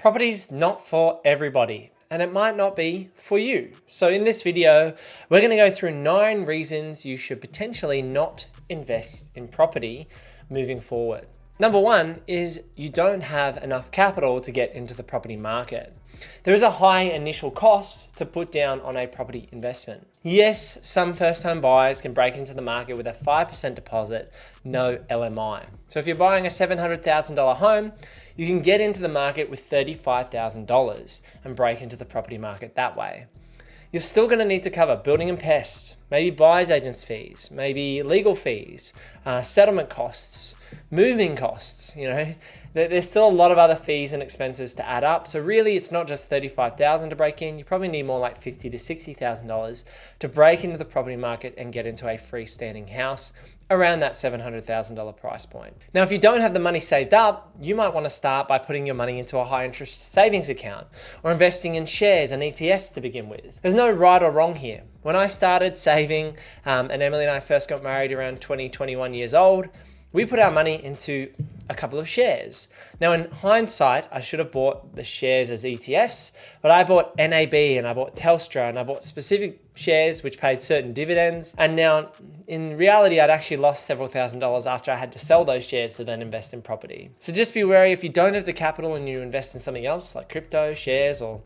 Property's not for everybody, and it might not be for you. So in this video, we're going to go through 9 reasons you should potentially not invest in property moving forward. Number 1 is you don't have enough capital to get into the property market. There is a high initial cost to put down on a property investment. Yes, some first-time buyers can break into the market with a 5% deposit, no LMI. So if you're buying a $700,000 home, you can get into the market with $35,000 and break into the property market that way. You're still going to need to cover building and pest, maybe buyer's agents fees, maybe legal fees, settlement costs, moving costs. There's still a lot of other fees and expenses to add up. So really, it's not just $35,000 to break in. You probably need more like $50,000 to $60,000 to break into the property market and get into a freestanding house around that $700,000 price point. Now, if you don't have the money saved up, you might want to start by putting your money into a high interest savings account or investing in shares and ETFs to begin with. There's no right or wrong here. When I started saving, and Emily and I first got married around 21 years old, we put our money into a couple of shares. Now, in hindsight, I should have bought the shares as ETFs, but I bought NAB and I bought Telstra and I bought specific shares which paid certain dividends. And now, in reality, I'd actually lost several $1,000s after I had to sell those shares to then invest in property. So just be wary if you don't have the capital and you invest in something else like crypto, shares, or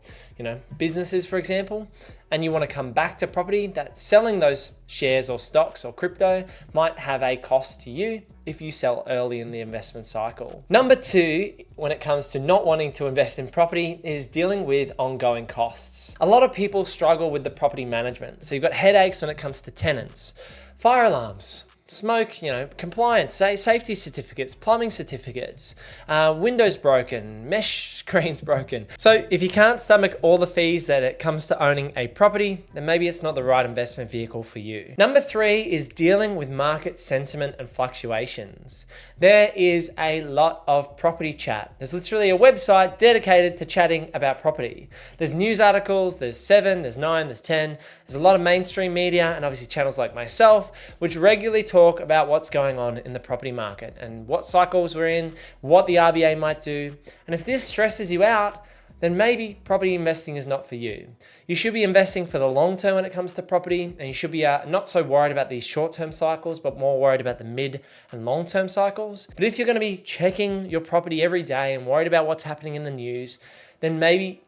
businesses, for example, and you want to come back to property, that selling those shares or stocks or crypto might have a cost to you if you sell early in the investment cycle. Number 2, when it comes to not wanting to invest in property, is dealing with ongoing costs. A lot of people struggle with the property management. So you've got headaches when it comes to tenants, fire alarms, smoke, compliance, safety certificates, plumbing certificates, windows broken, mesh screens broken. So if you can't stomach all the fees that it comes to owning a property, then maybe it's not the right investment vehicle for you. Number 3 is dealing with market sentiment and fluctuations. There is a lot of property chat. There's literally a website dedicated to chatting about property. There's news articles, there's 7, there's 9, there's 10. There's a lot of mainstream media and obviously channels like myself, which regularly talk about what's going on in the property market and what cycles we're in, what the RBA might do. And if this stresses you out, then maybe property investing is not for you. You should be investing for the long term when it comes to property, and you should be not so worried about these short-term cycles, but more worried about the mid and long-term cycles. But if you're going to be checking your property every day and worried about what's happening in the news, then maybe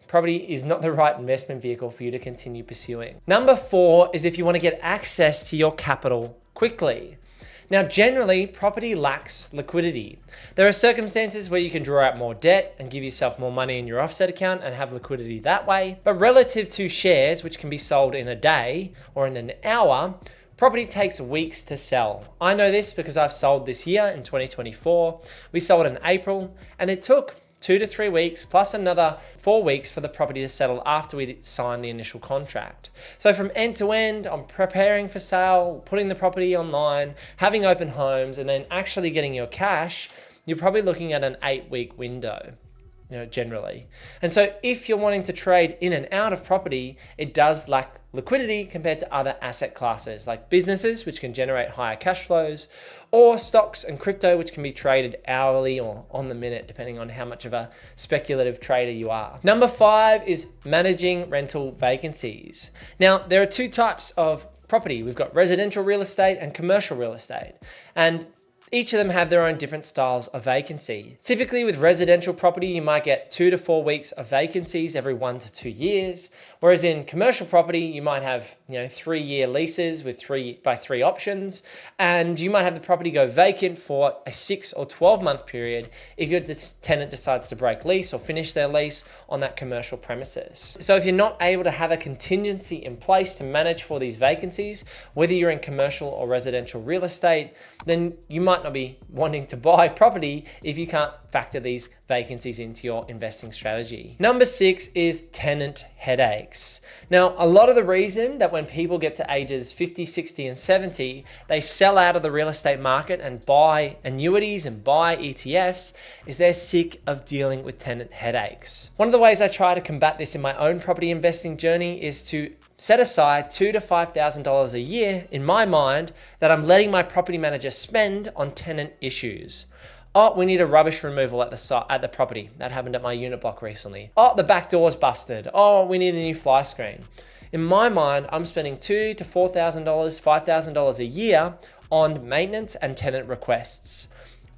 property is not the right investment vehicle for you to continue pursuing. Number 4 is if you want to get access to your capital quickly. Now, generally, property lacks liquidity. There are circumstances where you can draw out more debt and give yourself more money in your offset account and have liquidity that way. But relative to shares, which can be sold in a day or in an hour, property takes weeks to sell. I know this because I've sold this year in 2024. We sold in April, and it took 2 to 3 weeks plus another 4 weeks for the property to settle after we signed the initial contract. So from end to end, I'm preparing for sale, putting the property online, having open homes, and then actually getting your cash, you're probably looking at an 8-week window, generally. And so if you're wanting to trade in and out of property, it does lack liquidity compared to other asset classes like businesses, which can generate higher cash flows, or stocks and crypto, which can be traded hourly or on the minute, depending on how much of a speculative trader you are. Number 5 is managing rental vacancies. Now, there are 2 types of property. We've got residential real estate and commercial real estate. And each of them have their own different styles of vacancy. Typically with residential property, you might get 2 to 4 weeks of vacancies every 1 to 2 years. Whereas in commercial property, you might have 3-year leases with 3x3 options. And you might have the property go vacant for a 6 or 12-month period if your tenant decides to break lease or finish their lease on that commercial premises. So if you're not able to have a contingency in place to manage for these vacancies, whether you're in commercial or residential real estate, then you might not be wanting to buy property if you can't factor these vacancies into your investing strategy. Number 6 is tenant headaches. Now, a lot of the reason that when people get to ages 50, 60, and 70, they sell out of the real estate market and buy annuities and buy ETFs is they're sick of dealing with tenant headaches. One of the ways I try to combat this in my own property investing journey is to set aside $2,000 to $5,000 a year in my mind that I'm letting my property manager spend on tenant issues. Oh, we need a rubbish removal at the property. That happened at my unit block recently. Oh, the back door's busted. Oh, we need a new fly screen. In my mind, I'm spending $2,000 to $4,000, $5,000 a year on maintenance and tenant requests.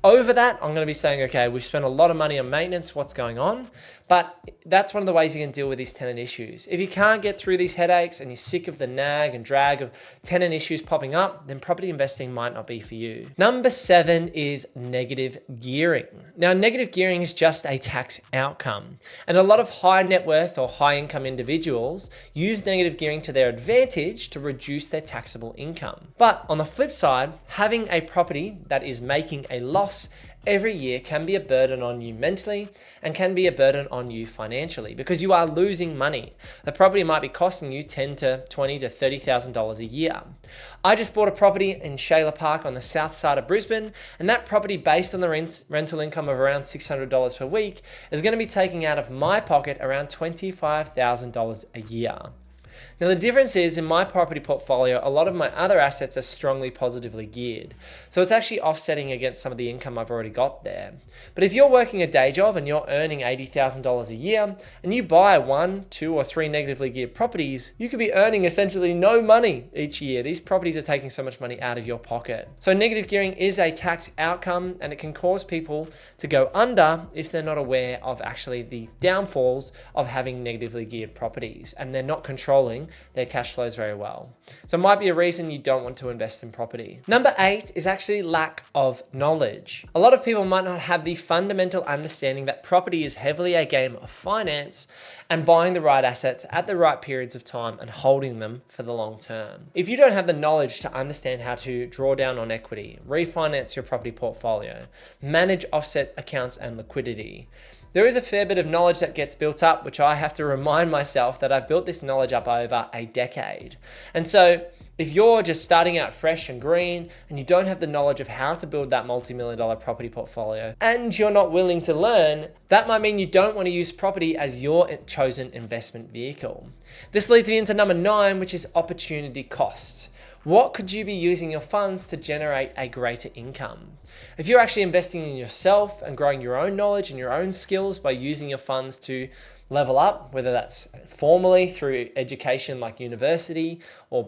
Over that, I'm going to be saying, okay, we've spent a lot of money on maintenance. What's going on? But that's one of the ways you can deal with these tenant issues. If you can't get through these headaches and you're sick of the nag and drag of tenant issues popping up, then property investing might not be for you. Number 7 is negative gearing. Now, negative gearing is just a tax outcome. And a lot of high net worth or high income individuals use negative gearing to their advantage to reduce their taxable income. But on the flip side, having a property that is making a loss every year can be a burden on you mentally and can be a burden on you financially because you are losing money. The property might be costing you $10,000 to $20,000 to $30,000 a year. I just bought a property in Shayla Park on the south side of Brisbane, and that property, based on the rental income of around $600 per week, is going to be taking out of my pocket around $25,000 a year. Now, the difference is in my property portfolio, a lot of my other assets are strongly positively geared. So it's actually offsetting against some of the income I've already got there. But if you're working a day job and you're earning $80,000 a year and you buy 1, 2, or 3 negatively geared properties, you could be earning essentially no money each year. These properties are taking so much money out of your pocket. So negative gearing is a tax outcome, and it can cause people to go under if they're not aware of actually the downfalls of having negatively geared properties and they're not controlling their cash flows very well. So it might be a reason you don't want to invest in property. Number 8 is actually lack of knowledge. A lot of people might not have the fundamental understanding that property is heavily a game of finance and buying the right assets at the right periods of time and holding them for the long term. If you don't have the knowledge to understand how to draw down on equity, refinance your property portfolio, manage offset accounts and liquidity, there is a fair bit of knowledge that gets built up, which I have to remind myself that I've built this knowledge up over a decade. And so if you're just starting out fresh and green and you don't have the knowledge of how to build that multi-million-dollar property portfolio and you're not willing to learn, that might mean you don't want to use property as your chosen investment vehicle. This leads me into number 9, which is opportunity cost. What could you be using your funds to generate a greater income? If you're actually investing in yourself and growing your own knowledge and your own skills by using your funds to level up, whether that's formally through education like university or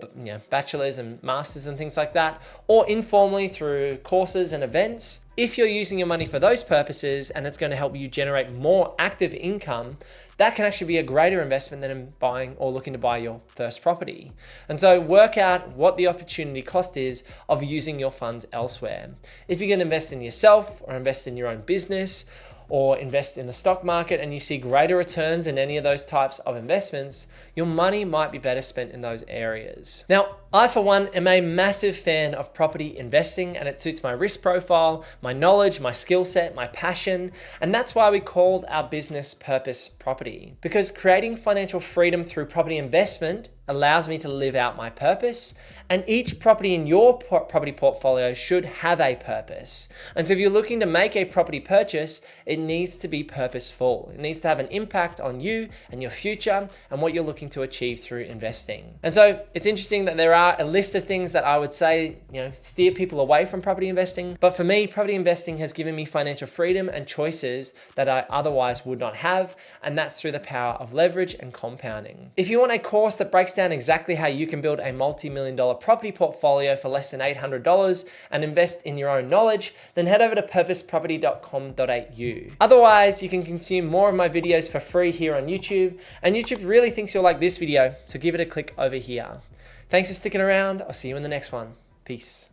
bachelor's and masters and things like that, or informally through courses and events, if you're using your money for those purposes and it's going to help you generate more active income, that can actually be a greater investment than in buying or looking to buy your first property. And so work out what the opportunity cost is of using your funds elsewhere. If you're going to invest in yourself or invest in your own business or invest in the stock market and you see greater returns in any of those types of investments, your money might be better spent in those areas. Now, I for one am a massive fan of property investing, and it suits my risk profile, my knowledge, my skill set, my passion, and that's why we called our business Purpose Property. Because creating financial freedom through property investment allows me to live out my purpose, and each property in your property portfolio should have a purpose. And so if you're looking to make a property purchase, it needs to be purposeful. It needs to have an impact on you and your future and what you're looking to achieve through investing. And so it's interesting that there are a list of things that I would say, steer people away from property investing. But for me, property investing has given me financial freedom and choices that I otherwise would not have. And that's through the power of leverage and compounding. If you want a course that breaks down exactly how you can build a multi-million-dollar property portfolio for less than $800 and invest in your own knowledge, then head over to purposeproperty.com.au. Otherwise, you can consume more of my videos for free here on YouTube, and YouTube really thinks you'll like this video, so give it a click over here. Thanks for sticking around. I'll see you in the next one. Peace.